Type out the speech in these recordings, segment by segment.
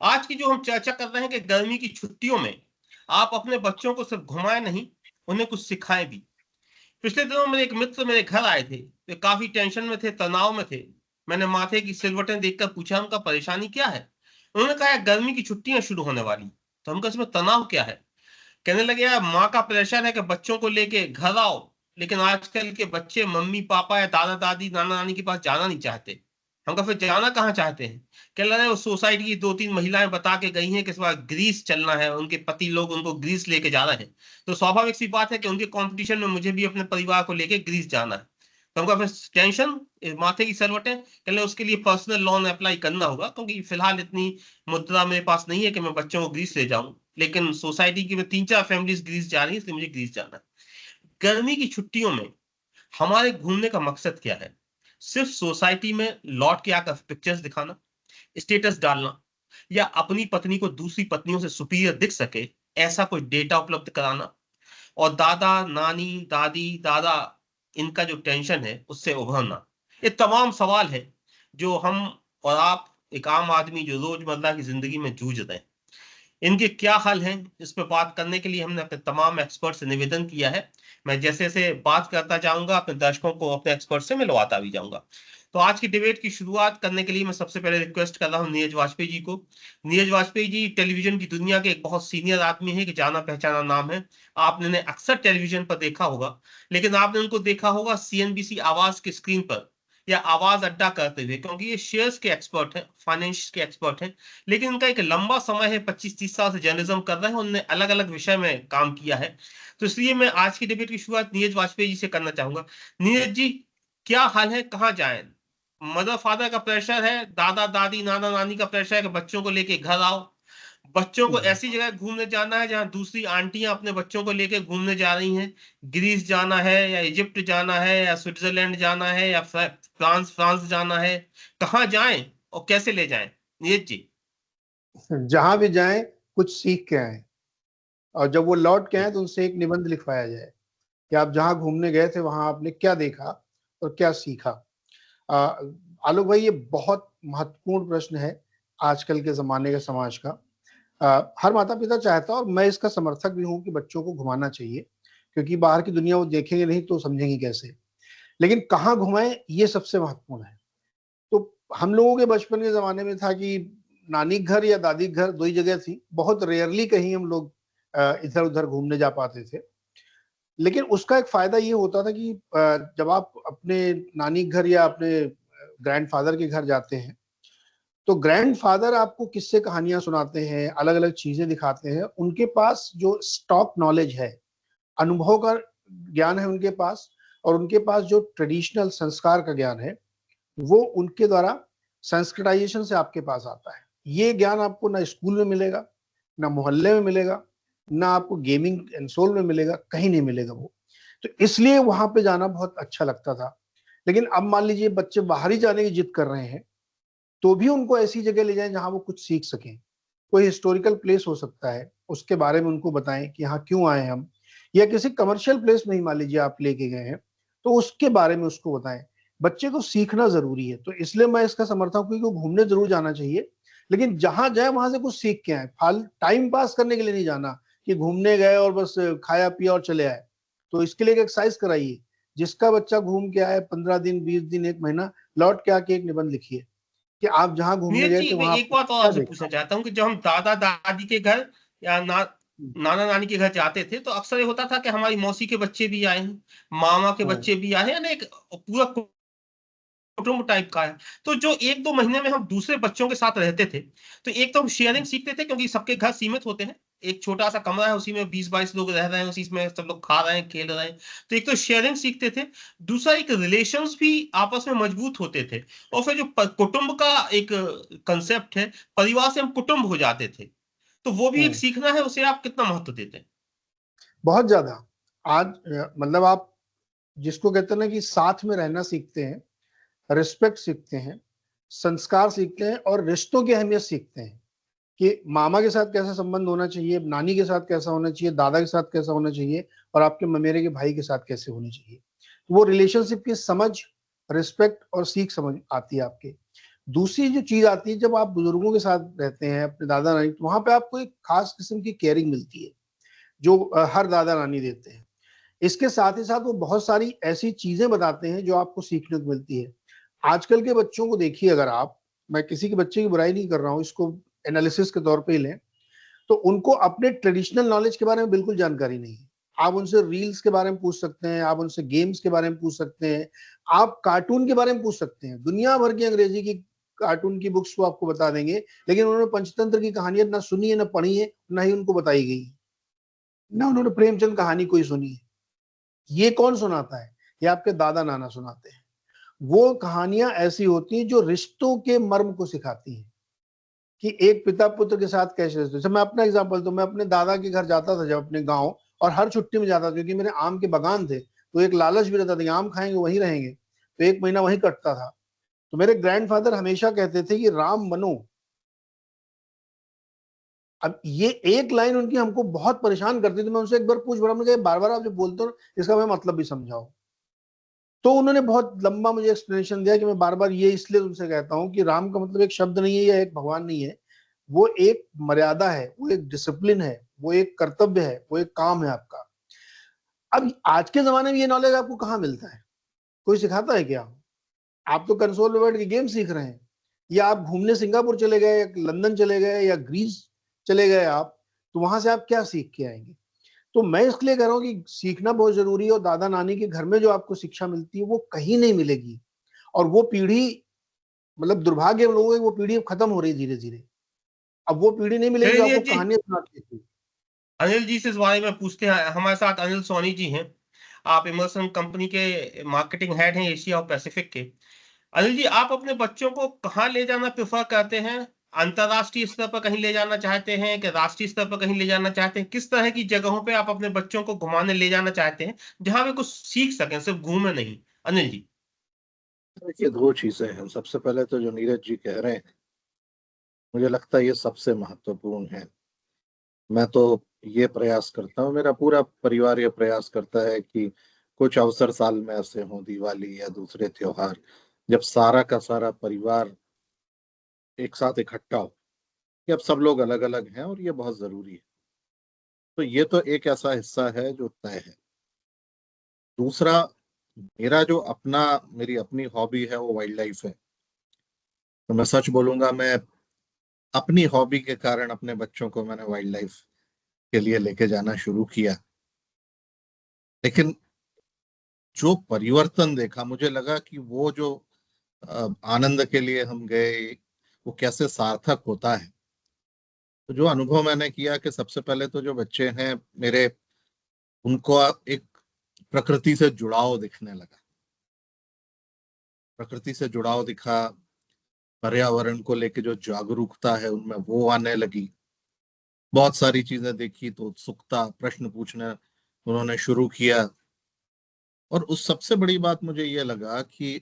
आज की जो हम चर्चा कर रहे हैं कि गर्मी की छुट्टियों में आप अपने बच्चों को सिर्फ घुमाएं नहीं, उन्हें कुछ सिखाएं भी। पिछले दिनों मेरे एक मित्र मेरे घर आए थे। वे काफी टेंशन में थे, तनाव में थे। मैंने माथे की सिलवटें देखकर पूछा उनका परेशानी क्या है। उन्होंने कहा "यार, गर्मी की छुट्टियां शुरू होने वाली।" तो हमका इसमें तनाव क्या है? कहने लगे यार, माँ का प्रेशर है कि बच्चों को लेके घर आओ, लेकिन आजकल के बच्चे मम्मी पापा या दादा दादी नाना नानी के पास जाना नहीं चाहते। हम कहा फिर जाना कहाँ चाहते हैं? कह रहे वो सोसाइटी की दो तीन महिलाएं बता के गई हैं कि इस बार ग्रीस चलना है, उनके पति लोग उनको ग्रीस लेके जा रहे हैं। तो स्वाभाविक सी बात है कि उनके कंपटीशन में मुझे भी अपने परिवार को लेके ग्रीस जाना है। तो हमका फिर टेंशन, माथे की सरवटें। कह रहे उसके लिए पर्सनल लोन अप्लाई करना होगा, क्योंकि फिलहाल इतनी मुद्रा मेरे पास नहीं है कि मैं बच्चों को ग्रीस ले जाऊं। लेकिन सोसाइटी की में 3-4 फैमिलीज ग्रीस जा रही है, इसलिए मुझे ग्रीस जाना है। गर्मी की छुट्टियों में हमारे घूमने का मकसद क्या है? सिर्फ सोसाइटी में लौट के आकर पिक्चर्स दिखाना, स्टेटस डालना, या अपनी पत्नी को दूसरी पत्नियों से सुपीरियर दिख सके ऐसा कोई डेटा उपलब्ध कराना, और दादा नानी दादी दादा इनका जो टेंशन है उससे उभरना। ये तमाम सवाल है जो हम और आप, एक आम आदमी जो रोजमर्रा की जिंदगी में जूझ रहे हैं, इनके क्या हल हैं, इस पे बात करने के लिए हमने अपने तमाम एक्सपर्ट से निवेदन किया है। मैं जैसे जैसे बात करता जाऊंगा अपने दर्शकों को अपने एक्सपर्ट से मिलवाता भी जाऊंगा। तो आज की डिबेट की शुरुआत करने के लिए मैं सबसे पहले रिक्वेस्ट कर रहा हूं नीरज वाजपेयी जी को। नीरज वाजपेयी जी टेलीविजन की दुनिया के एक बहुत सीनियर आदमी है, कि जाना पहचाना नाम है। आपने उन्हें अक्सर टेलीविजन पर देखा होगा, लेकिन आपने उनको देखा होगा सीएनबीसी आवाज की स्क्रीन पर या आवाज अड्डा करते हुए, क्योंकि ये शेयर्स के एक्सपर्ट हैं, फाइनेंस के एक्सपर्ट हैं। लेकिन उनका एक लंबा समय है, 25-30 साल से जर्नलिज्म कर रहे हैं, उन्होंने अलग अलग विषय में काम किया है। तो इसलिए मैं आज की डिबेट की शुरुआत नीरज वाजपेयी जी से करना चाहूंगा। नीरज जी, क्या हाल है, कहाँ जाएं? मदर फादर का प्रेशर है, दादा दादी नाना नानी का प्रेशर है कि बच्चों को लेके घर आओ। बच्चों को हम्म। ऐसी जगह घूमने जाना है जहां दूसरी आंटियां अपने बच्चों को लेके घूमने जा रही हैं। ग्रीस जाना है या इजिप्ट जाना है या स्विट्जरलैंड जाना है या फ्रांस फ्रांस जाना है। कहाँ जाएं और कैसे ले जाएं? नीरज जी। जहां भी जाएं कुछ सीख के आए, और जब वो लौट के आए जी। तो उनसे एक निबंध लिखवाया जाए कि आप जहां घूमने गए थे वहां आपने क्या देखा और क्या सीखा। आ, आलोक भाई, ये बहुत महत्वपूर्ण प्रश्न है आजकल के जमाने के समाज का। हर माता पिता चाहता है, और मैं इसका समर्थक भी हूँ, कि बच्चों को घुमाना चाहिए, क्योंकि बाहर की दुनिया वो देखेंगे नहीं तो समझेंगे कैसे। लेकिन कहाँ घुमाएं, ये सबसे महत्वपूर्ण है। तो हम लोगों के बचपन के जमाने में था कि नानी घर या दादी घर दो ही जगह थी, बहुत रेयरली कहीं हम लोग इधर उधर घूमने जा पाते थे। लेकिन उसका एक फायदा ये होता था कि जब आप अपने नानी घर या अपने ग्रैंडफादर के घर जाते हैं, तो ग्रैंडफादर आपको किस्से कहानियां सुनाते हैं, अलग अलग चीजें दिखाते हैं। उनके पास जो स्टॉक नॉलेज है, अनुभव का ज्ञान है उनके पास, और उनके पास जो ट्रेडिशनल संस्कार का ज्ञान है, वो उनके द्वारा संस्कृताइजेशन से आपके पास आता है। ये ज्ञान आपको ना स्कूल में मिलेगा, ना मोहल्ले में मिलेगा, ना आपको गेमिंग कंसोल में मिलेगा, कहीं नहीं मिलेगा वो। तो इसलिए वहां पे जाना बहुत अच्छा लगता था। लेकिन अब मान लीजिए बच्चे बाहर ही जाने की जिद कर रहे हैं, तो भी उनको ऐसी जगह ले जाएं जहां वो कुछ सीख सकें। कोई हिस्टोरिकल प्लेस हो सकता है, उसके बारे में उनको बताएं कि यहाँ क्यों आए हम, या किसी कमर्शियल प्लेस में ही मान लीजिए आप लेके गए हैं, तो उसके बारे में उसको बताएं। बच्चे को सीखना जरूरी है, तो इसलिए मैं इसका समर्थक हूँ कि वो घूमने जरूर जाना चाहिए, लेकिन जहां जाए वहां से कुछ सीख के आए। फाल टाइम पास करने के लिए नहीं जाना कि घूमने गए और बस खाया पिया और चले आए। तो इसके लिए एक एक्सरसाइज कराइए। जिसका बच्चा घूम के आए 15 दिन 20 दिन 1 महीना, लौट के आके एक निबंध लिखिए कि आप जहां घूमने नीरज गए जी, थे मैं वहां एक आपने बात और क्या आपसे पूछना देखा। चाहता हूँ कि जब हम दादा दादी के घर या नाना नानी के घर जाते थे, तो अक्सर ये होता था कि हमारी मौसी के बच्चे भी आए हैं, मामा के हम्म। बच्चे भी आए हैं, यानी एक पूरा कुटुंब टाइप का है। तो जो 1-2 महीने में हम दूसरे बच्चों के साथ रहते थे, तो एक तो हम शेयरिंग सीखते थे, क्योंकि सबके घर सीमित होते हैं। एक छोटा सा कमरा है, उसी में 20-22 लोग रह रहे हैं, उसी में सब लोग खा रहे हैं, खेल रहे हैं। तो एक तो शेयरिंग सीखते थे। दूसरा, एक रिलेशंस भी आपस में मजबूत होते थे। और फिर जो कुटुंब का एक कंसेप्ट है, परिवार से हम कुटुंब हो जाते थे। तो वो भी एक हम्म। सीखना है, उसे आप कितना महत्व देते हैं? बहुत ज्यादा। आज मतलब आप जिसको कहते हैं ना कि साथ में रहना सीखते हैं, रिस्पेक्ट सीखते हैं, संस्कार सीखते हैं, और रिश्तों की अहमियत सीखते हैं कि मामा के साथ कैसा संबंध होना चाहिए, नानी के साथ कैसा होना चाहिए, दादा के साथ कैसा होना चाहिए, और आपके ममेरे के भाई के साथ कैसे होनी चाहिए। तो वो रिलेशनशिप की समझ, रिस्पेक्ट और सीख समझ आती है आपके। दूसरी जो चीज आती है, जब आप बुजुर्गों के साथ रहते हैं अपने दादा नानी, तो वहां पे आपको एक खास किस्म की केयरिंग मिलती है जो हर दादा नानी देते हैं। इसके साथ ही साथ वो बहुत सारी ऐसी चीजें बताते हैं जो आपको सीखने को मिलती है। आजकल के बच्चों को देखिए, अगर आप, मैं किसी के बच्चे की बुराई नहीं कर रहा हूँ, इसको एनालिसिस के तौर पे ही लें, तो उनको अपने ट्रेडिशनल नॉलेज के बारे में बिल्कुल जानकारी नहीं है। आप उनसे रील्स के बारे में पूछ सकते हैं, आप उनसे गेम्स के बारे में पूछ सकते हैं, आप कार्टून के बारे में पूछ सकते हैं, दुनिया भर की अंग्रेजी की कार्टून की बुक्स वो आपको बता देंगे, लेकिन उन्होंने पंचतंत्र की कहानियां ना सुनी है, ना पढ़ी है, ना ही उनको बताई गई है, ना उन्होंने प्रेमचंद कहानी कोई सुनी है। ये कौन सुनाता है? ये आपके दादा नाना सुनाते हैं। वो कहानियां ऐसी होती हैं जो रिश्तों के मर्म को सिखाती हैं कि एक पिता पुत्र के साथ कैसे रहते। जैसे मैं अपना एग्जांपल दूं, मैं अपने दादा के घर जाता था जब अपने गांव, और हर छुट्टी में जाता था क्योंकि मेरे आम के बागान थे, तो एक लालच भी रहता था कि आम खाएंगे वहीं रहेंगे, तो एक महीना वहीं कटता था। तो मेरे ग्रैंडफादर हमेशा कहते थे कि राम बनो। अब ये एक लाइन उनकी हमको बहुत परेशान करती थी। मैं उनसे एक बार पूछ बड़ा, मुझे बार बार आप जो बोलते हो इसका मैं मतलब भी समझाओ। तो उन्होंने बहुत लंबा मुझे एक्सप्लेनेशन दिया कि मैं बार बार ये इसलिए तुमसे कहता हूँ कि राम का मतलब एक शब्द नहीं है या एक भगवान नहीं है, वो एक मर्यादा है, वो एक डिसिप्लिन है, वो एक कर्तव्य है, वो एक काम है आपका। अब आज के जमाने में ये नॉलेज आपको कहाँ मिलता है? कोई सिखाता है क्या? आप तो कंसोल में बैठ के गेम सीख रहे हैं, या आप घूमने सिंगापुर चले गए, या लंदन चले गए, या ग्रीस चले गए आप, तो वहां से आप क्या सीख के आएंगे? तो मैं इसलिए कह रहा हूँ कि सीखना बहुत जरूरी है, और दादा नानी के घर में जो आपको शिक्षा मिलती है वो कहीं नहीं मिलेगी। और वो पीढ़ी, मतलब दुर्भाग्य हम लोगों की, वो पीढ़ी अब खत्म हो रही है धीरे धीरे। अब वो पीढ़ी नहीं मिलेगी जो चलिए आपको जी, कहानियां सुनाती थी। अनिल जी से इस बारे में पूछते हैं। हमारे साथ अनिल सोनी जी हैं। आप इमर्सन कंपनी के मार्केटिंग हेड हैं एशिया और पैसिफिक के। अनिल जी, आप अपने बच्चों को कहाँ ले जाना प्रेफर करते हैं? अंतर्राष्ट्रीय स्तर पर कहीं ले जाना चाहते हैं कि राष्ट्रीय स्तर पर कहीं ले जाना चाहते हैं? किस तरह की जगहों पे आप अपने बच्चों को घुमाने ले जाना चाहते हैं जहां वे कुछ सीख सकें, सिर्फ घूमे नहीं? अनिल जी। देखिए, दो चीजें हैं। सबसे पहले तो जो नीरज जी कह रहे हैं, मुझे लगता है ये सबसे महत्वपूर्ण है। मैं तो ये प्रयास करता हूँ, मेरा पूरा परिवार ये प्रयास करता है कि कुछ अवसर साल में ऐसे हों, दिवाली या दूसरे त्योहार, जब सारा का सारा परिवार एक साथ इकट्ठा हो। कि अब सब लोग अलग अलग हैं और ये बहुत जरूरी है। तो ये तो एक ऐसा हिस्सा है जो तय है। दूसरा, मेरा जो अपना मेरी अपनी हॉबी है वो वाइल्ड लाइफ है। तो मैं सच बोलूंगा, मैं अपनी हॉबी के कारण अपने बच्चों को मैंने वाइल्ड लाइफ के लिए लेके जाना शुरू किया। लेकिन जो परिवर्तन देखा, मुझे लगा कि वो जो आनंद के लिए हम गए, वो कैसे सार्थक होता है। तो जो अनुभव मैंने किया कि सबसे पहले तो जो बच्चे हैं मेरे, उनको एक प्रकृति से जुड़ाव दिखने लगा। प्रकृति से जुड़ाव दिखा, पर्यावरण को लेके जो जागरूकता है उनमें वो आने लगी। बहुत सारी चीजें देखी तो उत्सुकता, प्रश्न पूछना उन्होंने शुरू किया। और उस सबसे बड़ी बात मुझे ये लगा कि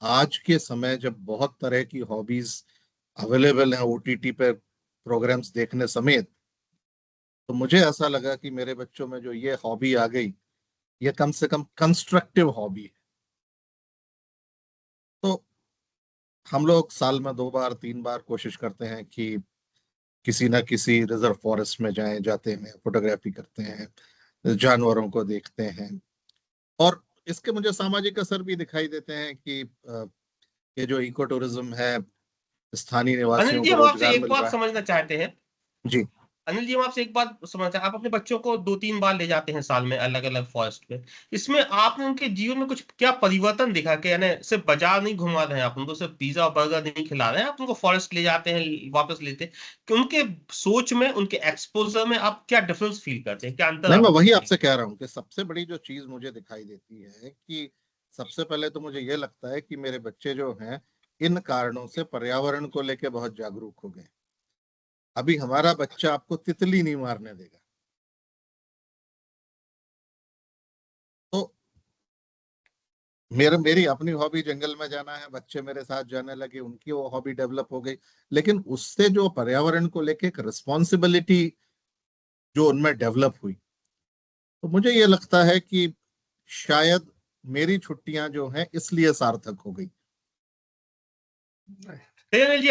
आज के समय जब बहुत तरह की हॉबीज अवेलेबल हैं ओटीटी पे, प्रोग्राम्स देखने समेत, तो मुझे ऐसा लगा कि मेरे बच्चों में जो ये हॉबी आ गई, ये कम से कम कंस्ट्रक्टिव हॉबी है। तो हम लोग साल में 2 बार 3 बार कोशिश करते हैं कि किसी ना किसी रिजर्व फॉरेस्ट में जाते हैं, फोटोग्राफी करते हैं, जानवरों को देखते हैं। और इसके मुझे सामाजिक असर भी दिखाई देते हैं कि ये जो इको टूरिज्म है, स्थानीय अनिल निवासियों जी, को हम आपसे रोजगार एक मिल बात रहा है। समझना चाहते हैं। जी। अनिल जी, हम आपसे एक बात समझना चाहते हैं। आप अपने बच्चों को 2-3 बार ले जाते हैं साल में अलग अलग फॉरेस्ट पे। इसमें आपने उनके जीवन में कुछ क्या परिवर्तन देखा? कि यानी सिर्फ बाजार नहीं घुमा रहे हैं आप उनको, सिर्फ पिज्जा और बर्गर नहीं खिला रहे हैं, आप उनको फॉरेस्ट ले जाते हैं, वापस लेते हैं, कि उनके सोच में, उनके एक्सपोजर में आप क्या डिफरेंस फील करते हैं, क्या अंतर नहीं, मैं आपको वही दिखते हैं? आपसे कह रहा हूँ कि सबसे बड़ी जो चीज मुझे दिखाई देती है कि सबसे पहले तो मुझे ये लगता है कि मेरे बच्चे जो हैं, इन कारणों से पर्यावरण को लेके बहुत जागरूक हो गए। अभी हमारा बच्चा आपको तितली नहीं मारने देगा। तो मेरी अपनी हॉबी जंगल में जाना है, बच्चे मेरे साथ जाने लगे, उनकी वो हॉबी डेवलप हो गई। लेकिन उससे जो पर्यावरण को लेके एक रिस्पॉन्सिबिलिटी जो उनमें डेवलप हुई, तो मुझे ये लगता है कि शायद मेरी छुट्टियां जो हैं इसलिए सार्थक हो गई। अनिल जी,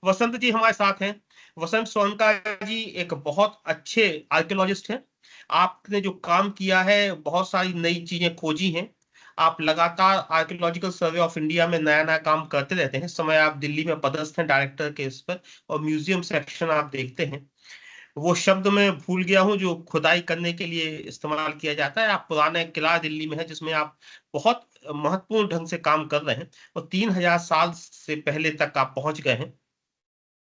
वसंत जी हमारे साथ हैं। वसंत सोनका जी एक बहुत अच्छे आर्कियोलॉजिस्ट हैं। आपने जो काम किया है, बहुत सारी नई चीजें खोजी हैं। आप लगातार आर्कियोलॉजिकल सर्वे ऑफ इंडिया में नया नया काम करते रहते हैं। इस समय आप दिल्ली में पदस्थ हैं डायरेक्टर के इस पर, और म्यूजियम सेक्शन आप देखते हैं। वो शब्द मैं भूल गया हूँ जो खुदाई करने के लिए इस्तेमाल किया जाता है। आप पुराने किला दिल्ली में है जिसमें आप बहुत महत्वपूर्ण ढंग से काम कर रहे हैं, और 3000 साल से पहले तक आप पहुंच गए हैं।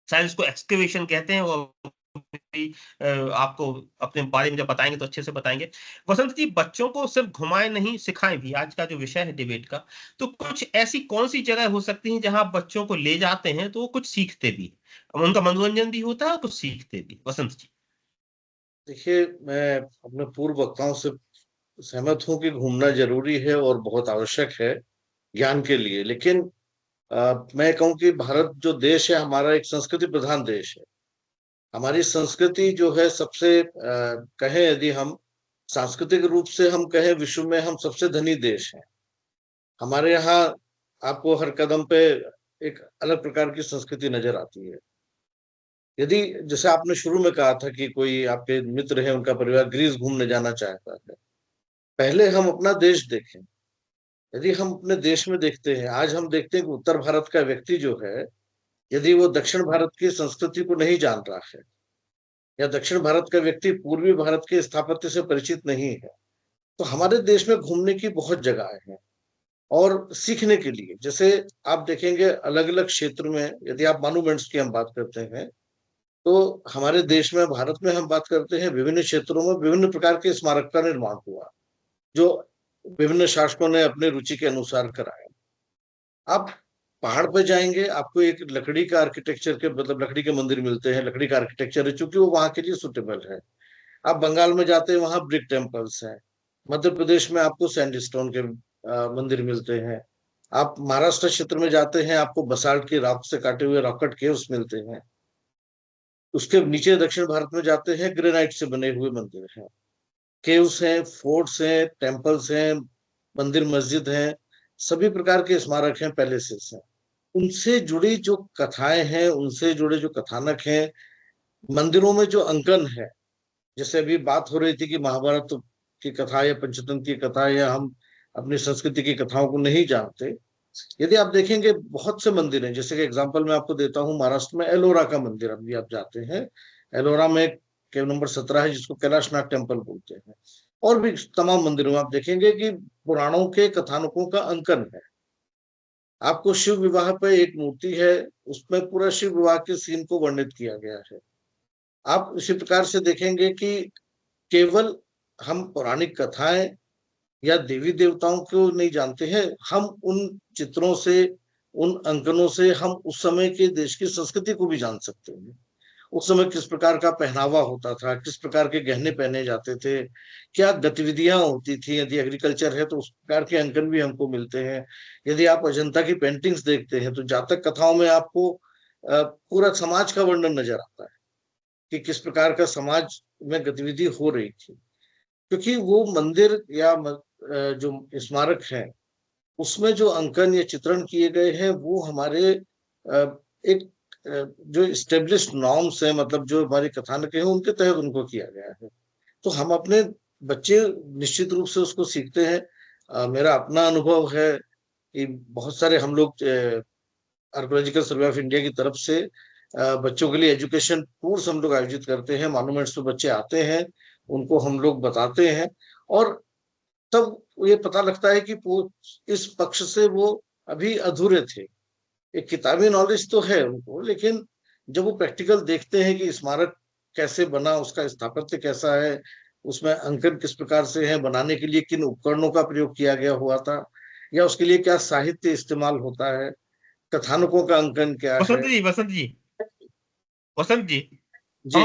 शायद इसको एक्सकेवेशन कहते हैं। वो भी, आपको अपने बारे में जब बताएंगे तो अच्छे से बताएंगे। वसंत जी, बच्चों को सिर्फ घुमाएं नहीं, सिखाएं भी, आज का जो विषय है डिबेट का। तो कुछ ऐसी कौन सी जगह हो सकती हैं जहां बच्चों को ले जाते हैं तो वो कुछ सीखते भी हैं? उनका मनोरंजन भी होता है और कुछ सीखते भी। वसंत जी। देखिए, मैं अपने पूर्व वक्ताओं से सहमत हूं कि घूमना जरूरी है और बहुत आवश्यक है ज्ञान के लिए। लेकिन मैं कहूँ कि भारत जो देश है हमारा एक संस्कृति प्रधान देश है। हमारी संस्कृति जो है सबसे कहें यदि हम सांस्कृतिक रूप से हम कहें विश्व में हम सबसे धनी देश हैं। हमारे यहाँ आपको हर कदम पे एक अलग प्रकार की संस्कृति नजर आती है। यदि जैसे आपने शुरू में कहा था कि कोई आपके मित्र है उनका परिवार ग्रीस घूमने जाना चाहता है, पहले हम अपना देश देखें। यदि हम अपने देश में देखते हैं, आज हम देखते हैं कि उत्तर भारत का व्यक्ति जो है, यदि वो दक्षिण भारत की संस्कृति को नहीं जान रहा है, या दक्षिण भारत का व्यक्ति पूर्वी भारत के स्थापत्य से परिचित नहीं है, तो हमारे देश में घूमने की बहुत जगह है और सीखने के लिए। जैसे आप देखेंगे अलग अलग क्षेत्र में, यदि आप मॉन्यूमेंट्स की हम बात करते हैं, तो हमारे देश में भारत में हम बात करते हैं विभिन्न क्षेत्रों में विभिन्न प्रकार के स्मारक का निर्माण हुआ, जो विभिन्न शासकों ने अपने रुचि के अनुसार कराया। आप पहाड़ पर जाएंगे, आपको एक लकड़ी का आर्किटेक्चर के मतलब लकड़ी के मंदिर मिलते हैं, लकड़ी का आर्किटेक्चर है चूंकि वो वहां के लिए सुटेबल है। आप बंगाल में जाते हैं, वहां ब्रिक टेम्पल्स हैं। मध्य प्रदेश में आपको सैंडस्टोन के मंदिर मिलते हैं। आप महाराष्ट्र क्षेत्र में जाते हैं, आपको बसाल्ट के रॉक से काटे हुए रॉकेट केव्स मिलते हैं। उसके नीचे दक्षिण भारत में जाते हैं, ग्रेनाइट से बने हुए मंदिर हैं, केव्स हैं, फोर्ट्स हैं, टेम्पल्स हैं, मंदिर मस्जिद हैं, सभी प्रकार के स्मारक हैं, पैलेसेस हैं। उनसे जुड़ी जो कथाएं हैं, उनसे जुड़े जो कथानक हैं, मंदिरों में जो अंकन है, जैसे अभी बात हो रही थी कि महाभारत की कथा या पंचतंत्र की कथा या हम अपनी संस्कृति की कथाओं को नहीं जानते। यदि आप देखेंगे बहुत से मंदिर हैं, जैसे कि एग्जांपल मैं आपको देता हूँ, महाराष्ट्र में एलोरा का मंदिर अभी आप जाते हैं, एलोरा में केव नंबर 17 है जिसको कैलाशनाथ टेम्पल बोलते हैं। और भी तमाम मंदिरों में आप देखेंगे कि पुराणों के कथानकों का अंकन है। आपको शिव विवाह पे एक मूर्ति है, उसमें पूरा शिव विवाह के सीन को वर्णित किया गया है। आप इसी प्रकार से देखेंगे कि केवल हम पौराणिक कथाएं या देवी देवताओं को नहीं जानते हैं, हम उन चित्रों से, उन अंकनों से हम उस समय के देश की संस्कृति को भी जान सकते हैं। उस समय किस प्रकार का पहनावा होता था, किस प्रकार के गहने पहने जाते थे, क्या गतिविधियां होती थी। यदि एग्रीकल्चर है तो उस प्रकार के अंकन भी हमको मिलते हैं। यदि आप अजंता की पेंटिंग्स देखते हैं तो जातक कथाओं में आपको पूरा समाज का वर्णन नजर आता है कि किस प्रकार का समाज में गतिविधि हो रही थी। क्योंकि वो मंदिर या जो स्मारक है, उसमें जो अंकन या चित्रण किए गए हैं वो हमारे एक जो स्टेब्लिश्ड नॉर्म्स है, मतलब जो हमारे कथानक है उनके तहत उनको किया गया है। तो हम अपने बच्चे निश्चित रूप से उसको सीखते हैं। मेरा अपना अनुभव है कि बहुत सारे हम लोग आर्कोलॉजिकल सर्वे ऑफ इंडिया की तरफ से बच्चों के लिए एजुकेशन टूर्स हम लोग आयोजित करते हैं। मॉन्यूमेंट्स पे बच्चे आते हैं, उनको हम लोग बताते हैं, और तब ये पता लगता है कि इस पक्ष से वो अभी अधूरे थे। एक किताबी नॉलेज तो है उनको, लेकिन जब वो प्रैक्टिकल देखते हैं कि स्मारक कैसे बना, उसका स्थापत्य कैसा है, उसमें अंकन किस प्रकार से है, बनाने के लिए किन उपकरणों का प्रयोग किया गया हुआ था, या उसके लिए क्या साहित्य इस्तेमाल होता है, कथानकों का अंकन क्या है। वसंत जी, वसंत जी, वसंत जी, जी।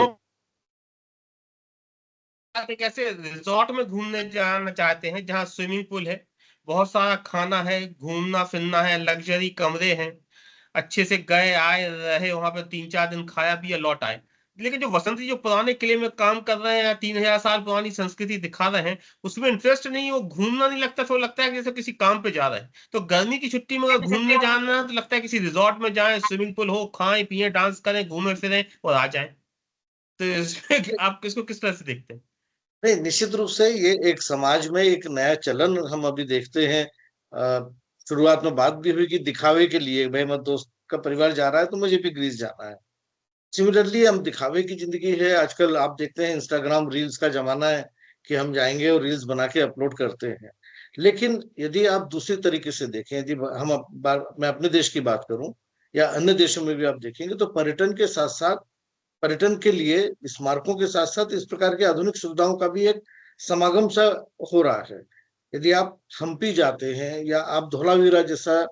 हम एक ऐसे रिजॉर्ट में घूमने जाना चाहते हैं जहाँ स्विमिंग पूल है, बहुत सारा खाना है, घूमना फिरना है, लग्जरी कमरे हैं, अच्छे से गए आए रहे वहां पे 3-4 दिन, खाया पिया लौट आए। लेकिन जो वसंत जी जो पुराने किले में काम कर रहे हैं या 3000 साल पुरानी संस्कृति दिखा रहे हैं, उसमें इंटरेस्ट नहीं है, वो घूमना नहीं लगता, तो लगता है कि जैसे किसी काम पे जा रहे हैं। तो गर्मी की छुट्टी में अगर घूमने जाना है तो लगता है किसी रिजॉर्ट में जाएं, स्विमिंग पूल हो, खाएं पिए, डांस करें, घूमें फिरें और आ जाएं। तो इसमें आप किसको किस तरह से देखते हैं? नहीं, निश्चित रूप से ये एक समाज में एक नया चलन हम अभी देखते हैं। शुरुआत में बात भी हुई कि दिखावे के लिए भाई मैं दोस्त का परिवार जा रहा है तो मुझे भी ग्रीस जाना है। सिमिलरली हम दिखावे की जिंदगी है आजकल। आप देखते हैं इंस्टाग्राम रील्स का जमाना है कि हम जाएंगे और रील्स बना के अपलोड करते हैं। लेकिन यदि आप दूसरी तरीके से देखें, यदि मैं अपने देश की बात करूं या अन्य देशों में भी आप देखेंगे, तो पर्यटन के साथ साथ, पर्यटन के लिए स्मारकों के साथ साथ इस प्रकार की आधुनिक सुविधाओं का भी एक समागम सा हो रहा है। यदि आप हम्पी जाते हैं या आप धोलावीरा जैसा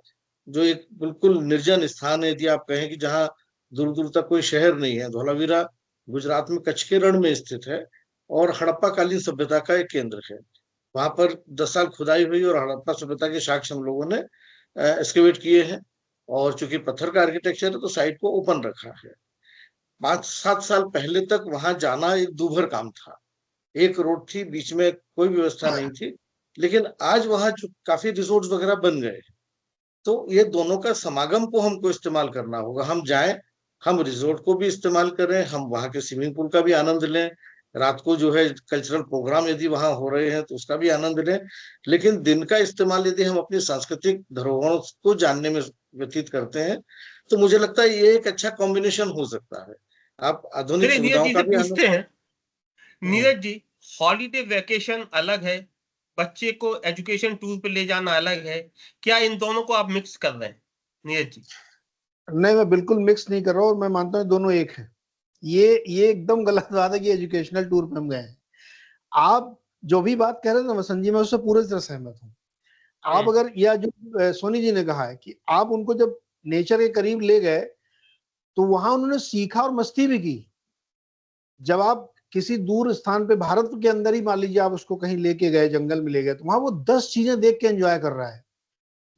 जो एक बिल्कुल निर्जन स्थान है, यदि आप कहें कि जहाँ दूर दूर तक कोई शहर नहीं है, धोलावीरा गुजरात में कच्छ के रण में स्थित है और हड़प्पा कालीन सभ्यता का एक केंद्र है। वहां पर 10 साल खुदाई हुई और हड़प्पा सभ्यता के साक्ष्य हम लोगों ने एक्सकेवेट किए हैं। और चूंकि पत्थर का आर्किटेक्चर है तो साइट को ओपन रखा है। 5-7 साल पहले तक वहां जाना एक दूभर काम था। एक रोड थी, बीच में कोई व्यवस्था नहीं थी। लेकिन आज वहां जो काफी रिसोर्ट्स वगैरह बन गए, तो ये दोनों का समागम को हमको इस्तेमाल करना होगा। हम जाएं, हम रिजोर्ट को भी इस्तेमाल करें, हम वहां के स्विमिंग पूल का भी आनंद लें, रात को जो है कल्चरल प्रोग्राम यदि वहां हो रहे हैं तो उसका भी आनंद लें। लेकिन दिन का इस्तेमाल यदि हम अपनी सांस्कृतिक धरोहरों को जानने में व्यतीत करते हैं, तो मुझे लगता है ये एक अच्छा कॉम्बिनेशन हो सकता है। आप आधुनिक चलिए नीरज सुविधाओं जी का से भी आनंद। पूछते हैं। हम्म। नीरज जी, हॉलीडे वेकेशन अलग है, बच्चे को एजुकेशन टूर पे ले जाना अलग है, क्या इन दोनों को आप मिक्स कर रहे हैं नीरज जी? नहीं, मैं बिल्कुल मिक्स नहीं कर रहा हूँ और मैं मानता हूँ दोनों एक है। ये एकदम गलत बात है कि एजुकेशनल टूर पे हम गए हैं। आप जो भी बात कह रहे थे ना वसंत जी, मैं उससे पूरी तरह सहमत हूँ। आप अगर, या जो सोनी जी ने कहा है कि आप उनको जब नेचर के करीब ले गए तो वहां उन्होंने सीखा और मस्ती भी की। जब आप किसी दूर स्थान पे, भारत के अंदर ही मान लीजिए आप उसको कहीं लेके गए, जंगल में ले गए, तो वहां वो 10 चीजें देख के एंजॉय कर रहा है।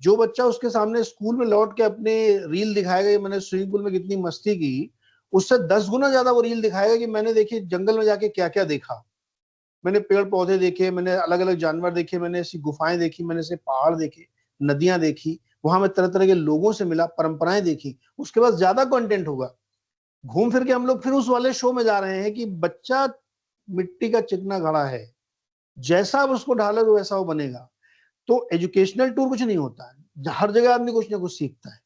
जो बच्चा उसके सामने स्कूल में लौट के अपने रील दिखाएगा कि मैंने स्विमिंग पूल में कितनी मस्ती की, उससे 10 गुना ज्यादा वो रील दिखाएगा कि मैंने देखिए जंगल में जाके क्या क्या देखा। मैंने पेड़ पौधे देखे, मैंने अलग अलग जानवर देखे, मैंने ऐसी गुफाएं देखी, मैंने ऐसे पहाड़ देखे, नदियां देखी, वहां मैं तरह तरह के लोगों से मिला, परंपराएं देखी। उसके बाद ज्यादा कंटेंट होगा। घूम फिर के हम लोग फिर उस वाले शो में जा रहे हैं कि बच्चा मिट्टी का चिकना घड़ा है, जैसा आप उसको ढालोगे वैसा वो बनेगा। तो एजुकेशनल टूर कुछ नहीं होता है, हर जगह आदमी कुछ ना कुछ सीखता है।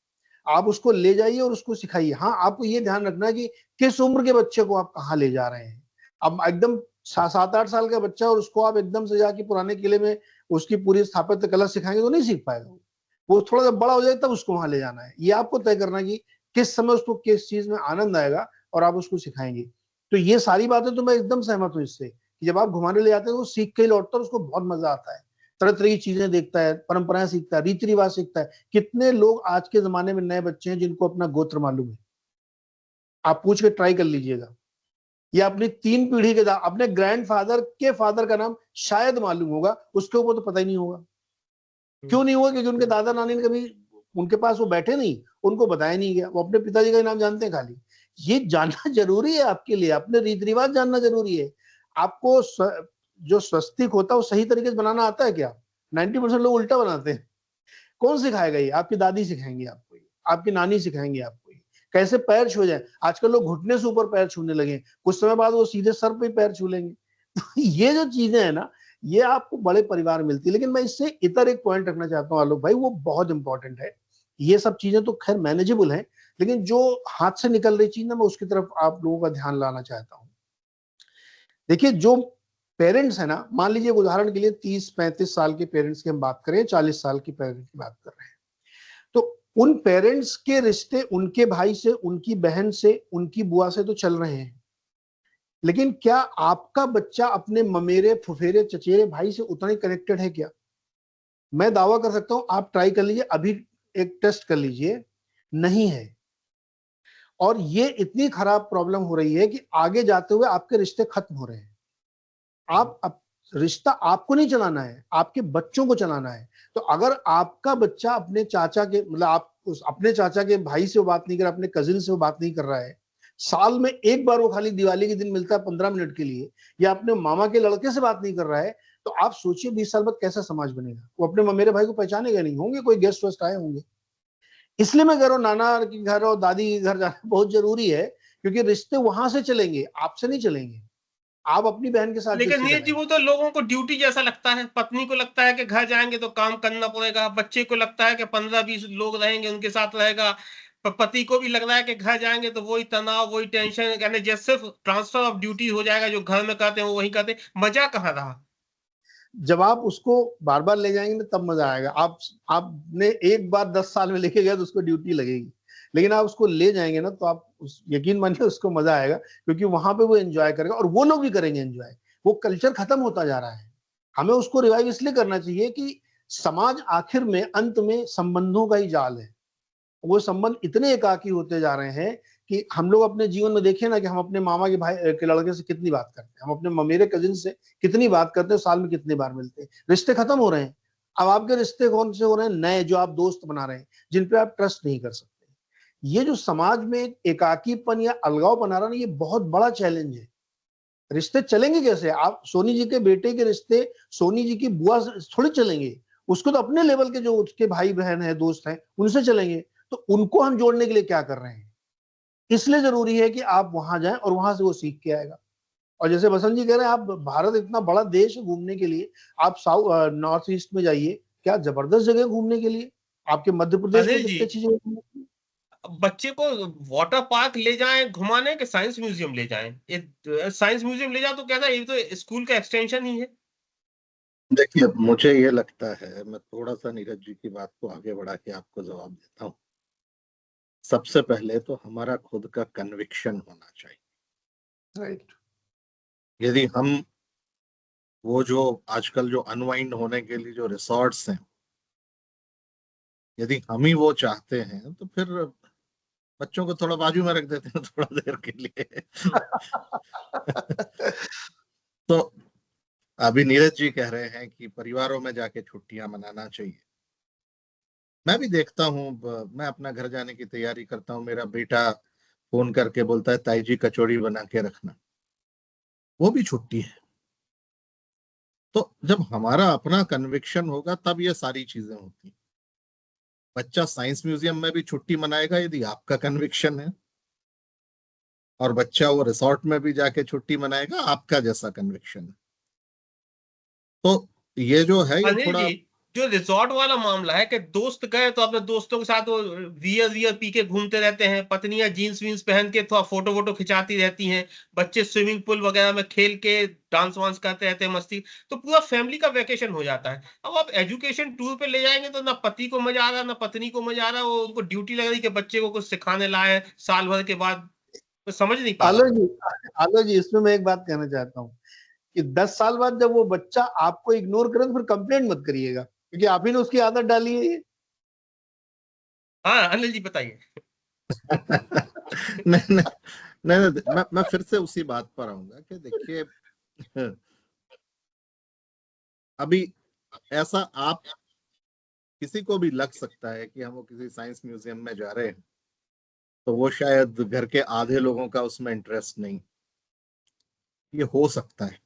आप उसको ले जाइए और उसको सिखाइए। हाँ, आपको ये ध्यान रखना है कि किस उम्र के बच्चे को आप कहाँ ले जा रहे हैं। अब एकदम 7-8 साल का बच्चा और उसको आप एकदम से जाके पुराने किले में उसकी पूरी स्थापत्य कला सिखाएंगे तो नहीं सीख पाएगा। वो थोड़ा सा बड़ा हो जाए तब उसको वहां ले जाना है। ये आपको तय करना है कि किस समय उसको किस चीज में आनंद आएगा और आप उसको सिखाएंगे। तो ये सारी बातें तो मैं एकदम सहमत हूँ इससे कि जब आप घुमाने ले जाते हैं तो वो सीख के ही लौटता है, उसको बहुत मजा आता है। तरह तरह की चीजें देखता है, परंपराएं सीखता है, रीति रिवाज सीखता है। कितने लोग आज के जमाने में नए बच्चे हैं जिनको अपना गोत्र मालूम है, आप पूछ के ट्राई कर लीजिएगा। या अपनी 3 पीढ़ी के अपने ग्रैंडफादर के फादर का नाम शायद मालूम होगा, उसके ऊपर तो पता ही नहीं होगा। क्यों नहीं होगा? क्योंकि उनके दादा नानी ने कभी उनके पास वो बैठे नहीं, उनको बताया नहीं गया। वो अपने पिताजी का नाम जानते हैं खाली। ये जानना जरूरी है आपके लिए, अपने रीति रिवाज जानना जरूरी है। आपको जो स्वस्तिक होता है वो सही तरीके से बनाना आता है क्या? 90% लोग उल्टा बनाते हैं। कौन सिखाएगा? ये आपकी दादी सिखाएंगी आपको, आपकी नानी सिखाएंगी आपको। कैसे पैर छू जाए, आजकल लोग घुटने से ऊपर पैर छूने लगे, कुछ समय बाद वो सीधे सर पे पैर छू लेंगे। तो ये जो चीजें है ना, ये आपको बड़े परिवार मिलती है। लेकिन मैं इससे इतर एक पॉइंट रखना चाहता हूँ आलोक भाई, वो बहुत इंपॉर्टेंट है। ये सब चीजें तो खैर मैनेजेबल है, लेकिन जो हाथ से निकल रही चीज ना, मैं उसकी तरफ आप लोगों का ध्यान लाना चाहता हूँ। देखिए, जो पेरेंट्स है ना, मान लीजिए उदाहरण के लिए 30-35 साल के पेरेंट्स की हम बात करें, 40 साल की पेरेंट्स की बात कर रहे हैं, तो उन पेरेंट्स के रिश्ते उनके भाई से, उनकी बहन से, उनकी बुआ से तो चल रहे हैं। लेकिन क्या आपका बच्चा अपने ममेरे फुफेरे चचेरे भाई से उतना ही कनेक्टेड है क्या? मैं दावा कर सकता हूं, आप ट्राई कर लीजिए, अभी एक टेस्ट कर लीजिए, नहीं है। और ये इतनी खराब प्रॉब्लम हो रही है कि आगे जाते हुए आपके रिश्ते खत्म हो रहे हैं। रिश्ता आपको नहीं चलाना है, आपके बच्चों को चलाना है। तो अगर आपका बच्चा अपने चाचा के, मतलब आप अपने चाचा के भाई से वो बात नहीं कर रहा, अपने कजिन से वो बात नहीं कर रहा है, साल में एक बार वो खाली दिवाली के दिन मिलता है 15 मिनट के लिए, या अपने मामा के लड़के से बात नहीं कर रहा है, तो आप सोचिए 20 साल बाद कैसा समाज बनेगा। वो अपने मेरे भाई को पहचानेगा नहीं, होंगे कोई गेस्ट वेस्ट आए होंगे। इसलिए मैं कह रहा हूँ नाना के घर और दादी के घर जाना बहुत जरूरी है, क्योंकि रिश्ते वहां से चलेंगे, आपसे नहीं चलेंगे। आप अपनी बहन के साथ लेकिन जैसे नीरज जी, वो तो लोगों को ड्यूटी जैसा लगता है। पत्नी को लगता है कि घर जाएंगे तो काम करना पड़ेगा, बच्चे को लगता है कि 15-20 लोग रहेंगे उनके साथ रहेगा, पति को भी लग रहा है कि घर जाएंगे तो वही तनाव, वही टेंशन, यानी जैसे सिर्फ ट्रांसफर ऑफ ड्यूटी हो जाएगा, जो घर में करते हैं वो वही करते हैं। मजा कहाँ रहा? जब आप उसको बार बार ले जाएंगे ना तब मजा आएगा। आपने एक बार 10 साल में लेके गए तो उसको ड्यूटी लगेगी, लेकिन आप उसको ले जाएंगे ना तो आप यकीन मानिए उसको मजा आएगा, क्योंकि वहां पे वो एंजॉय करेगा और वो लोग भी करेंगे एंजॉय। वो कल्चर खत्म होता जा रहा है, हमें उसको रिवाइव इसलिए करना चाहिए कि समाज आखिर में अंत में संबंधों का ही जाल है। वो संबंध इतने एकाकी होते जा रहे हैं कि हम लोग अपने जीवन में देखें ना कि हम अपने मामा के भाई के लड़के से कितनी बात करते हैं, हम अपने मेरे कजिन से कितनी बात करते हैं, साल में कितनी बार मिलते हैं। रिश्ते खत्म हो रहे हैं। अब आपके रिश्ते कौन से हो रहे हैं? नए, जो आप दोस्त बना रहे हैं, जिन पे आप ट्रस्ट नहीं कर सकते। ये जो समाज में एकाकीपन या अलगाव बना रहा है, ये बहुत बड़ा चैलेंज है। रिश्ते चलेंगे कैसे? आप सोनी जी के बेटे के रिश्ते सोनी जी की बुआ से थोड़ी चलेंगे, उसको तो अपने लेवल के जो उसके भाई बहन है, दोस्त हैं, उनसे चलेंगे। तो उनको हम जोड़ने के लिए क्या कर रहे हैं? इसलिए जरूरी है कि आप वहां जाएं और वहां से वो सीख के आएगा। और जैसे बसंत जी कह रहे हैं, आप भारत इतना बड़ा देश है घूमने के लिए, आप साउथ नॉर्थ ईस्ट में जाइए, क्या जबरदस्त जगह घूमने के लिए। आपके मध्य प्रदेश में अनिल जी, कितनी अच्छी जगह। बच्चे को वाटर पार्क ले जाएं घुमाने के साइंस म्यूजियम ले जाएं? ये साइंस म्यूजियम ले जाओ तो क्या था, ये तो स्कूल का एक्सटेंशन ही है। देखिए, मुझे ये लगता है, मैं थोड़ा सा नीरज जी की बात को आगे बढ़ा के आपको जवाब देता हूँ। सबसे पहले तो हमारा खुद का कन्विक्शन होना चाहिए। राइट। यदि हम वो जो आजकल जो अनवाइंड होने के लिए जो रिसोर्ट्स हैं, यदि हम ही वो चाहते हैं तो फिर बच्चों को थोड़ा बाजू में रख देते हैं थोड़ा देर के लिए। तो अभी नीरज जी कह रहे हैं कि परिवारों में जाके छुट्टियां मनाना चाहिए। मैं भी देखता हूँ, मैं अपना घर जाने की तैयारी करता हूँ, मेरा बेटा फोन करके बोलता है ताई जी कचौड़ी बना के रखना, वो भी छुट्टी है। तो जब हमारा अपना कन्विक्शन होगा तब ये सारी चीजें होती। बच्चा साइंस म्यूजियम में भी छुट्टी मनाएगा यदि आपका कन्विक्शन है, और बच्चा वो रिसोर्ट में भी जाके छुट्टी मनाएगा आपका जैसा कन्विक्शन है। तो ये जो है ये अनिल थोड़ा। जी, जो रिजॉर्ट वाला मामला है कि दोस्त गए तो अपने दोस्तों के साथ वो वियर वियर पी के घूमते रहते हैं, पत्नियां जीन्स वीन्स पहन के थोड़ा फोटो वोटो खिंचाती रहती हैं, बच्चे स्विमिंग पूल वगैरह में खेल के डांस वांस करते रहते हैं, मस्ती, तो पूरा फैमिली का वेकेशन हो जाता है। अब आप एजुकेशन टूर पे ले जाएंगे तो ना पति को मजा आ रहा, ना पत्नी को मजा आ रहा, वो उनको ड्यूटी लग रही कि बच्चे को कुछ सिखाने लाए साल भर के बाद। तो समझ नहीं पा रहा आलो हूँ। जी, आलो जी, इसमें मैं एक बात कहना चाहता हूँ कि 10 साल बाद जब वो बच्चा आपको इग्नोर करे तो फिर कंप्लेंट मत करिएगा, क्योंकि आप ही ने उसकी आदत डाली है ये। हाँ अनिल जी बताइए। नहीं नहीं नहीं, मैं फिर से उसी बात पर आऊंगा कि देखिए, अभी ऐसा आप किसी को भी लग सकता है कि हम वो किसी साइंस म्यूजियम में जा रहे हैं तो वो शायद घर के आधे लोगों का उसमें इंटरेस्ट नहीं, ये हो सकता है,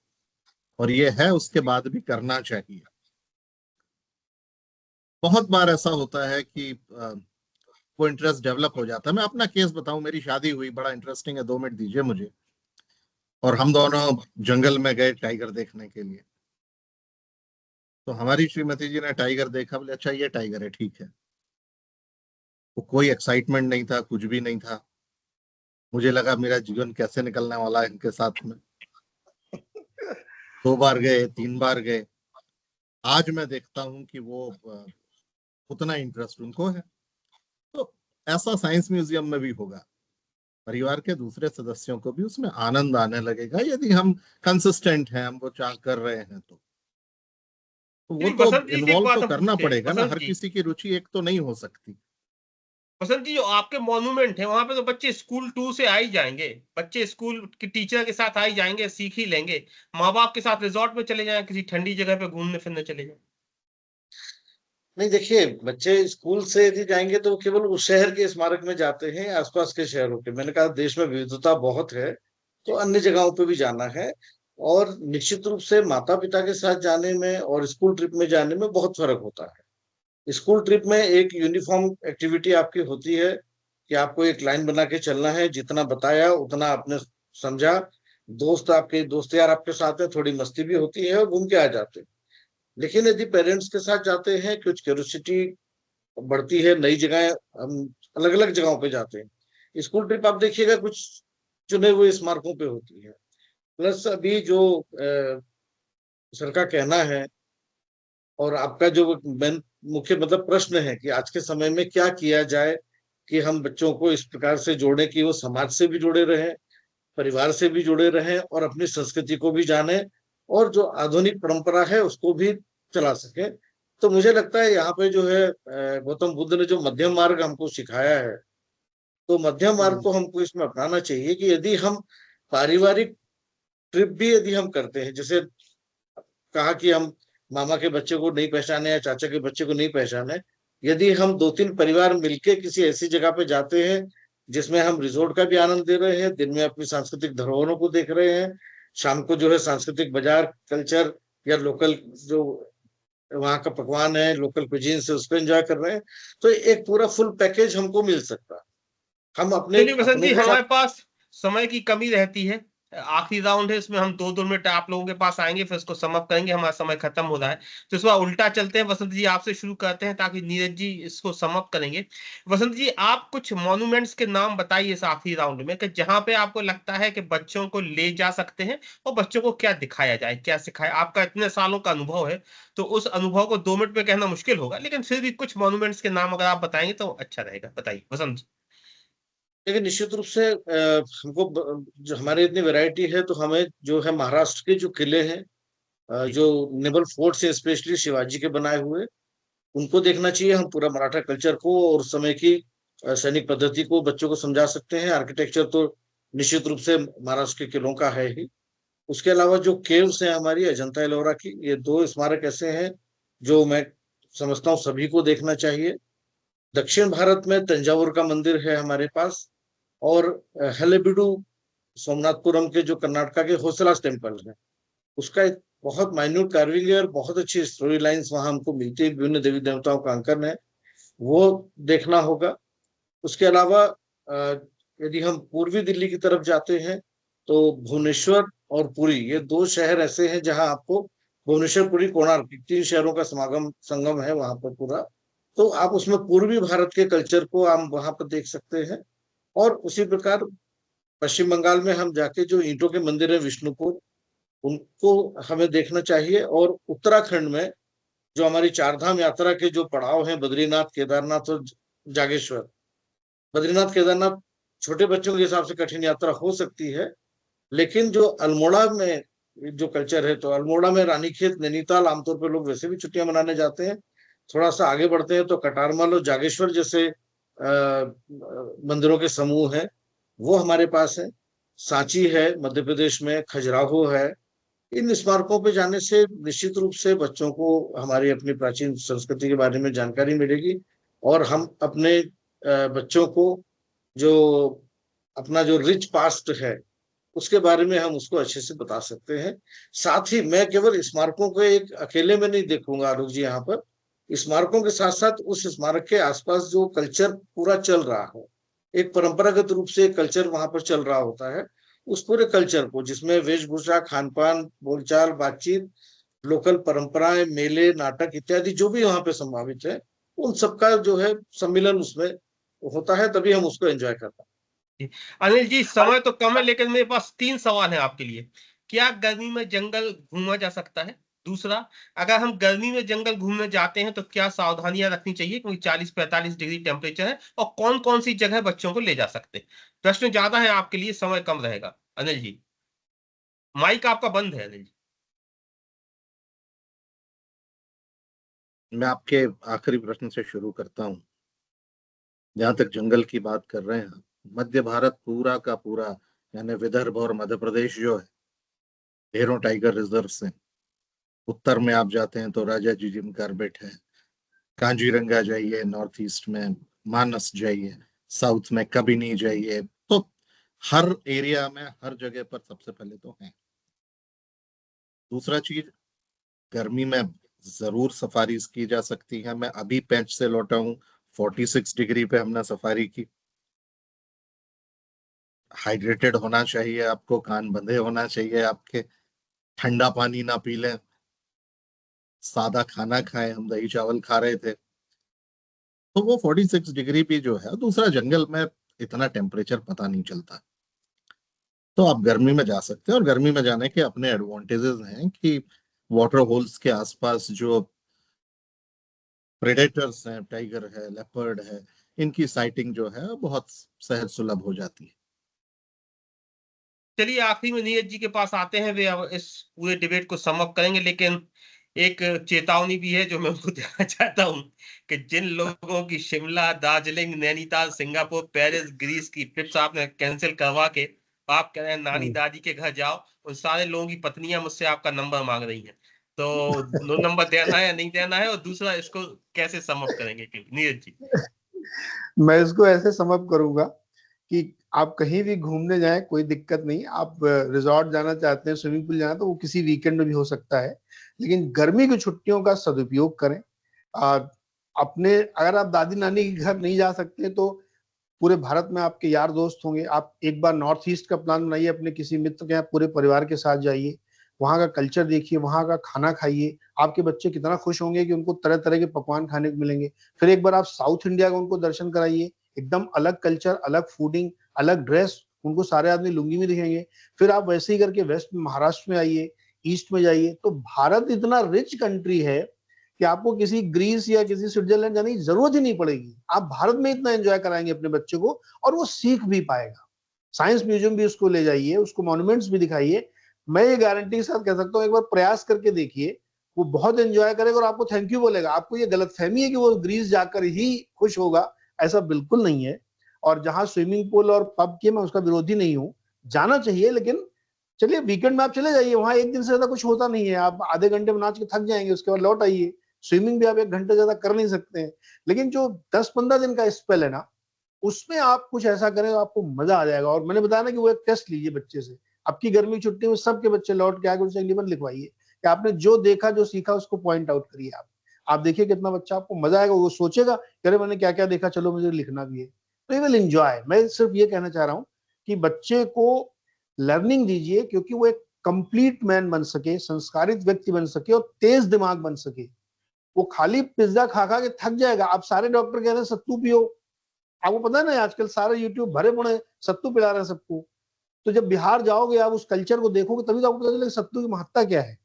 और ये है, उसके बाद भी करना चाहिए। बहुत बार ऐसा होता है कि वो इंटरेस्ट डेवलप हो जाता है। मैं अपना केस बताऊं, मेरी शादी हुई, बड़ा इंटरेस्टिंग है, 2 मिनट दीजिए मुझे। और हम दोनों जंगल में गए टाइगर देखने के लिए। तो हमारी श्रीमती जी ने टाइगर देखा, बोले अच्छा ये टाइगर है, ठीक है। वो कोई एक्साइटमेंट नहीं था, कुछ भी नहीं था। मुझे लगा मेरा जीवन कैसे निकलने वाला है इनके साथ में। 2 बार गए, 3 बार गए। आज मैं देखता हूँ कि वो उतना इंटरेस्ट उनको है। तो ऐसा साइंस म्यूजियम में भी होगा, परिवार के दूसरे सदस्यों को भी उसमें आनंद आने लगेगा यदि हम कंसिस्टेंट हैं, हम वो चाह कर रहे हैं तो वो नहीं तो बसंत जी से एक इन्वॉल्व बात तो हम करना पूछते हैं, पड़ेगा ना, बसंत हर जी, किसी की रुचि एक तो नहीं हो सकती। बसंत जी, जो आपके मॉन्यूमेंट है वहां पे तो बच्चे स्कूल टूर से आ ही जाएंगे, बच्चे स्कूल की टीचर के साथ आ ही जाएंगे, सीख ही लेंगे। माँ बाप के साथ रिजॉर्ट में चले जाएं, किसी ठंडी जगह पे घूमने फिरने चले जाएं। नहीं, देखिए, बच्चे स्कूल से यदि जाएंगे तो केवल उस शहर के स्मारक में जाते हैं, आसपास के शहरों के। मैंने कहा देश में विविधता बहुत है, तो अन्य जगहों पे भी जाना है। और निश्चित रूप से माता पिता के साथ जाने में और स्कूल ट्रिप में जाने में बहुत फर्क होता है। स्कूल ट्रिप में एक यूनिफॉर्म एक्टिविटी आपकी होती है कि आपको एक लाइन बना के चलना है, जितना बताया उतना आपने समझा। दोस्त यार आपके साथ है, थोड़ी मस्ती भी होती है और घूम के आ जाते हैं। लेकिन यदि पेरेंट्स के साथ जाते हैं, कुछ क्यूरियोसिटी बढ़ती है, नई जगह, हम अलग अलग जगहों पे जाते हैं। स्कूल ट्रिप आप देखिएगा कुछ चुने हुए स्मारकों पे होती है। प्लस अभी जो सर का कहना है और आपका जो मेन मुख्य मतलब प्रश्न है कि आज के समय में क्या किया जाए कि हम बच्चों को इस प्रकार से जोड़े कि वो समाज से भी जुड़े रहें, परिवार से भी जुड़े रहें और अपनी संस्कृति को भी जाने, और जो आधुनिक परंपरा है उसको भी चला सके। तो मुझे लगता है यहाँ पे जो है गौतम बुद्ध ने जो मध्यम मार्ग हमको सिखाया है, तो मध्यम मार्ग को हमको इसमें अपनाना चाहिए कि यदि हम पारिवारिक ट्रिप भी यदि हम करते हैं, जैसे कहा कि हम मामा के बच्चे को नहीं पहचाने या चाचा के बच्चे को नहीं पहचाने, यदि हम 2-3 परिवार मिलके किसी ऐसी जगह पे जाते हैं जिसमें हम रिजोर्ट का भी आनंद दे रहे हैं, दिन में अपनी सांस्कृतिक धरोहरों को देख रहे हैं, शाम को जो है सांस्कृतिक बाजार, कल्चर या लोकल जो वहाँ का पकवान है, लोकल कुजीन से उसको एंजॉय कर रहे हैं, तो एक पूरा फुल पैकेज हमको मिल सकता है। हम अपने चलिए वसंत अपनों जी, के साथ। हमारे पास समय की कमी रहती है। आखिरी राउंड है, इसमें हम 2-2 मिनट आप लोगों के पास आएंगे, फिर इसको समअप करेंगे। हमारा समय खत्म हो रहा है, तो इस बार उल्टा चलते हैं। वसंत जी, आपसे शुरू करते हैं ताकि नीरज जी इसको समअप करेंगे। वसंत जी, आप कुछ मॉन्यूमेंट्स के नाम बताइए इस आखिरी राउंड में, कि जहां पे आपको लगता है कि बच्चों को ले जा सकते हैं और बच्चों को क्या दिखाया जाए, क्या सिखाया। आपका इतने सालों का अनुभव है, तो उस अनुभव को 2 मिनट में कहना मुश्किल होगा, लेकिन फिर भी कुछ मॉन्यूमेंट्स के नाम अगर आप बताएंगे तो अच्छा रहेगा। बताइए वसंत जी। लेकिन निश्चित रूप से हमको जो हमारे इतनी वैरायटी है, तो हमें जो है महाराष्ट्र के जो किले हैं, जी। जो नेवल फोर्ट्स है, स्पेशली शिवाजी के बनाए हुए, उनको देखना चाहिए। हम पूरा मराठा कल्चर को और उस समय की सैनिक पद्धति को बच्चों को समझा सकते हैं। आर्किटेक्चर तो निश्चित रूप से महाराष्ट्र के किलों का है ही। उसके अलावा जो केव्स हैं हमारी अजंता एलोरा की, ये 2 स्मारक ऐसे हैं जो मैं समझता हूँ सभी को देखना चाहिए। दक्षिण भारत में तंजावुर का मंदिर है हमारे पास, और हलेबीडु सोमनाथपुरम के जो कर्नाटका के होसलास टेम्पल है, उसका एक बहुत माइन्यूट कार्विंग है और बहुत अच्छी स्टोरी लाइन्स वहां हमको मिलती है, विभिन्न देवी देवताओं का अंकन है, वो देखना होगा। उसके अलावा यदि हम पूर्वी दिल्ली की तरफ जाते हैं, तो भुवनेश्वर और पुरी, ये 2 शहर ऐसे हैं जहां आपको, भुवनेश्वर, पुरी, कोणार्क, 3 शहरों का समागम संगम है वहां पर पूरा। तो आप उसमें पूर्वी भारत के कल्चर को आप वहां पर देख सकते हैं। और उसी प्रकार पश्चिम बंगाल में हम जाके जो ईंटों के मंदिर है विष्णुपुर, उनको हमें देखना चाहिए। और उत्तराखंड में जो हमारी 4 धाम यात्रा के जो पड़ाव हैं, बद्रीनाथ, केदारनाथ और जागेश्वर। बद्रीनाथ केदारनाथ छोटे बच्चों के हिसाब से कठिन यात्रा हो सकती है, लेकिन जो अल्मोड़ा में जो कल्चर है, तो अल्मोड़ा में रानीखेत, नैनीताल, आमतौर पर लोग वैसे भी छुट्टियां मनाने जाते हैं। थोड़ा सा आगे बढ़ते हैं तो कटारमल और जागेश्वर जैसे मंदिरों के समूह है, वो हमारे पास है। सांची है मध्य प्रदेश में, खजुराहो है। इन स्मारकों पे जाने से निश्चित रूप से बच्चों को हमारी अपनी प्राचीन संस्कृति के बारे में जानकारी मिलेगी, और हम अपने बच्चों को जो अपना जो रिच पास्ट है उसके बारे में हम उसको अच्छे से बता सकते हैं। साथ ही मैं केवल स्मारकों को एक अकेले में नहीं देखूंगा आलोक जी, यहाँ पर स्मारकों के साथ साथ उस स्मारक के आसपास जो कल्चर पूरा चल रहा है, एक परंपरागत रूप से एक कल्चर वहां पर चल रहा होता है, उस पूरे कल्चर को, जिसमें वेशभूषा, खान पान, बोलचाल, बातचीत, लोकल परंपराएं, मेले, नाटक इत्यादि जो भी वहां पे संभावित है, उन सबका जो है सम्मिलन उसमें होता है, तभी हम उसको एंजॉय करते हैं। अनिल जी, समय तो कम है, लेकिन मेरे पास 3 सवाल हैं आपके लिए। क्या गर्मी में जंगल घूमा जा सकता है? दूसरा, अगर हम गर्मी में जंगल घूमने जाते हैं तो क्या सावधानियां रखनी चाहिए, क्योंकि 40-45 डिग्री टेम्परेचर है, और कौन कौन सी जगह बच्चों को ले जा सकते हैं? प्रश्न ज्यादा है आपके लिए, समय कम रहेगा। अनिल जी, माइक आपका बंद है। अनिल जी। मैं आपके आखिरी प्रश्न से शुरू करता हूँ। जहां तक जंगल की बात कर रहे हैं, मध्य भारत पूरा का पूरा, यानी विदर्भ और मध्य प्रदेश जो है, ढेरों टाइगर रिजर्व हैं। उत्तर में आप जाते हैं तो राजा जी जिम कार्बेट है, कांजीरंगा जाइए, नॉर्थ ईस्ट में मानस जाइए, साउथ में कभी नहीं जाइए, तो हर एरिया में हर जगह पर सबसे पहले तो है। दूसरा चीज, गर्मी में जरूर सफारीज की जा सकती है। मैं अभी पेंच से लौटा हूँ, 46 डिग्री पे हमने सफारी की। हाइड्रेटेड होना चाहिए आपको, कान बंधे होना चाहिए आपके, ठंडा पानी ना पी लें, सादा खाना खाएं। हम दही चावल खा रहे थे, तो वो 46 डिग्री भी जो है, दूसरा जंगल में इतना टेम्परेचर पता नहीं चलता। तो आप गर्मी में जा सकते हैं, और गर्मी में जाने के अपने एडवांटेजेस हैं कि वाटर होल्स के आसपास जो प्रेडेटर्स हैं, टाइगर है, लेपर्ड है, इनकी साइटिंग जो है बहुत सहज सुलभ हो जाती है। चलिए आखिरी में नीरज जी के पास आते हैं, वे अब इस पूरे डिबेट को सम अप करेंगे, लेकिन एक चेतावनी भी है जो मैं उनको देना चाहता हूं कि जिन लोगों की Shimla, Darjeeling, Nainital, Singapore, Paris, Greece की ट्रिप्स आपने कैंसिल करवा के आप कह रहे हैं नानी दादी के घर जाओ, उन सारे लोगों की पत्नियां मुझसे आपका नंबर मांग रही हैं। तो नो नंबर देना है या नहीं देना है, और दूसरा इसको कैसे सम अप करेंगे नीरज जी? मैं इसको ऐसे समअप करूंगा कि आप कहीं भी घूमने जाएं कोई दिक्कत नहीं। आप रिजॉर्ट जाना चाहते हैं, स्विमिंग पूल जाना, तो वो किसी वीकेंड में भी हो सकता है, लेकिन गर्मी की छुट्टियों का सदुपयोग करें। आ, अपने अगर आप दादी नानी के घर नहीं जा सकते तो पूरे भारत में आपके यार दोस्त होंगे। आप एक बार नॉर्थ ईस्ट का प्लान बनाइए, अपने किसी मित्र के यहाँ पूरे परिवार के साथ जाइए, वहां का कल्चर देखिए, वहां का खाना खाइए। आपके बच्चे कितना खुश होंगे कि उनको तरह तरह के पकवान खाने को मिलेंगे। फिर एक बार आप साउथ इंडिया का उनको दर्शन कराइए, एकदम अलग कल्चर, अलग फूडिंग, अलग ड्रेस, उनको सारे आदमी लुंगी में दिखेंगे। फिर आप वैसे ही करके वेस्ट महाराष्ट्र में आइए, ईस्ट में जाइए। तो भारत इतना रिच कंट्री है कि आपको किसी ग्रीस या किसी स्विट्जरलैंड जाने की जरूरत ही नहीं पड़ेगी। आप भारत में इतना एंजॉय कराएंगे अपने बच्चे को, और वो सीख भी पाएगा। साइंस म्यूजियम भी उसको ले जाइए, उसको मॉन्यूमेंट्स भी दिखाइए। मैं ये गारंटी के साथ कह सकता हूँ, एक बार प्रयास करके देखिए, वो बहुत एंजॉय करेगा और आपको थैंक यू बोलेगा। आपको ये गलतफहमी है कि वो ग्रीस जाकर ही खुश होगा, ऐसा बिल्कुल नहीं है। और जहां स्विमिंग पूल और पब के, मैं उसका विरोधी नहीं हूँ, जाना चाहिए, लेकिन चलिए वीकेंड में आप चले जाइए, वहां एक दिन से ज्यादा कुछ होता नहीं है। आप आधे घंटे में नाच के थक जाएंगे, उसके बाद लौट आइए। स्विमिंग भी आप एक घंटे ज्यादा कर नहीं सकते हैं, लेकिन जो 10-15 दिन का स्पेल है ना, उसमें आप कुछ ऐसा करें तो आपको मजा आ जाएगा। और मैंने बताया ना कि वो एक टेस्ट लीजिए बच्चे से। आपकी गर्मी की छुट्टी में सबके बच्चे लौट के आगे उनसे निबंध लिखवाइए कि आपने जो देखा, जो सीखा, उसको पॉइंट आउट करिए। आप देखिए कितना बच्चा, आपको मजा आएगा। वो सोचेगा कि अरे मैंने क्या क्या देखा, चलो मुझे लिखना भी है। तो ये विल एंजॉय। मैं सिर्फ ये कहना चाह रहा हूँ कि बच्चे को लर्निंग दीजिए, क्योंकि वो एक कंप्लीट मैन बन सके, संस्कारित व्यक्ति बन सके और तेज दिमाग बन सके। वो खाली पिज्जा खा खा के थक जाएगा। आप सारे डॉक्टर कह रहे हैं सत्तू पियो, आपको पता है ना आजकल सारे यूट्यूब भरे पड़े सत्तू पिला रहे हैं सबको। तो जब बिहार जाओगे, आप उस कल्चर को देखोगे, तभी तो आपको पता चलेगा सत्तू की महत्ता क्या है।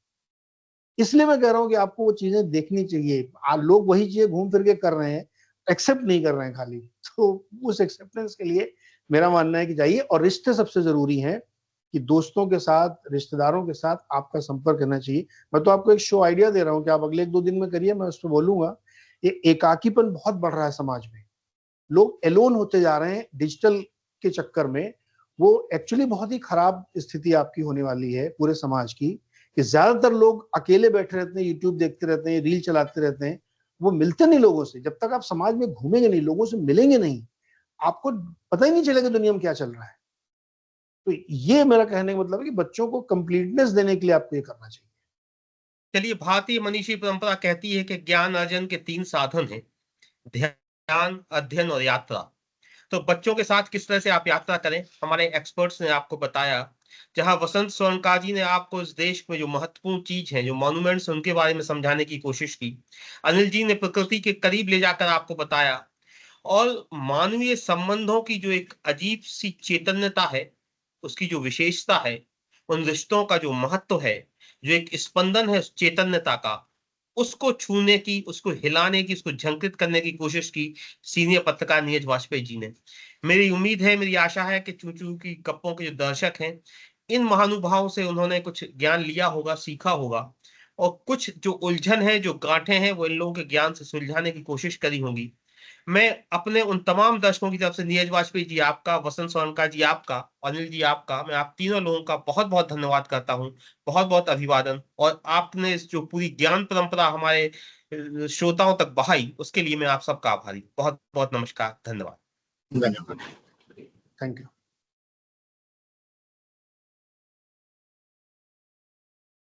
इसलिए मैं कह रहा हूँ कि आपको वो चीजें देखनी चाहिए। लोग वही चीजें घूम फिर के कर रहे हैं, एक्सेप्ट नहीं कर रहे हैं खाली। तो उस एक्सेप्टेंस के लिए मेरा मानना है कि जाइए। और रिश्ते सबसे जरूरी हैं, कि दोस्तों के साथ, रिश्तेदारों के साथ आपका संपर्क रहना चाहिए। मैं तो आपको एक शो आइडिया दे रहा हूँ कि आप अगले 1-2 दिन में करिए, मैं उस पर बोलूंगा। ये एकाकीपन बहुत बढ़ रहा है समाज में, लोग एलोन होते जा रहे हैं डिजिटल के चक्कर में। वो एक्चुअली बहुत ही खराब स्थिति आपकी होने वाली है पूरे समाज की, कि ज्यादातर लोग अकेले बैठे रहते हैं, यूट्यूब देखते रहते हैं, रील चलाते रहते हैं। वो मिलते नहीं लोगों से। जब तक आप समाज में घूमेंगे नहीं, लोगों से मिलेंगे नहीं, आपको पता ही नहीं चलेगा दुनिया में क्या चल रहा है। तो ये मेरा कहने का मतलब है कि बच्चों को कंप्लीटनेस देने के लिए आपको ये करना चाहिए। चलिए, भारतीय मनीषी परंपरा कहती है कि ज्ञान अर्जन के 3 साधन हैं: ध्यान, अध्ययन और यात्रा। तो बच्चों के साथ किस तरह से आप यात्रा करें, हमारे एक्सपर्ट्स ने आपको बताया। जहां वसंत स्वर्णकार जी ने आपको इस देश में जो महत्वपूर्ण चीज है, जो मॉन्यूमेंट्स, उनके बारे में समझाने की कोशिश की। अनिल जी ने प्रकृति के करीब ले जाकर आपको बताया। और मानवीय संबंधों की जो एक अजीब सी चैतन्यता है, उसकी जो विशेषता है, उन रिश्तों का जो महत्व है, जो एक स्पंदन है उस चैतन्यता का, उसको छूने की, उसको हिलाने की, उसको झंकृत करने की कोशिश की सीनियर पत्रकार नीरज वाजपेयी जी ने। मेरी उम्मीद है, मेरी आशा है कि चूचू की गप्पों के जो दर्शक हैं, इन महानुभावों से उन्होंने कुछ ज्ञान लिया होगा, सीखा होगा, और कुछ जो उलझन है, जो गांठें हैं, वो इन लोगों के ज्ञान से सुलझाने की कोशिश करी होंगी। मैं अपने उन तमाम दर्शकों की तरफ से नीरज वाजपेयी जी आपका, वसंत सोनका जी आपका, अनिल जी आपका, मैं आप तीनों लोगों का बहुत-बहुत धन्यवाद करता हूँ। बहुत-बहुत अभिवादन, और आपने इस जो पूरी ज्ञान परंपरा हमारे श्रोताओं तक बहाई, उसके लिए मैं आप सबका आभारी। बहुत-बहुत नमस्कार, धन्यवाद। धन्यवाद। Thank you.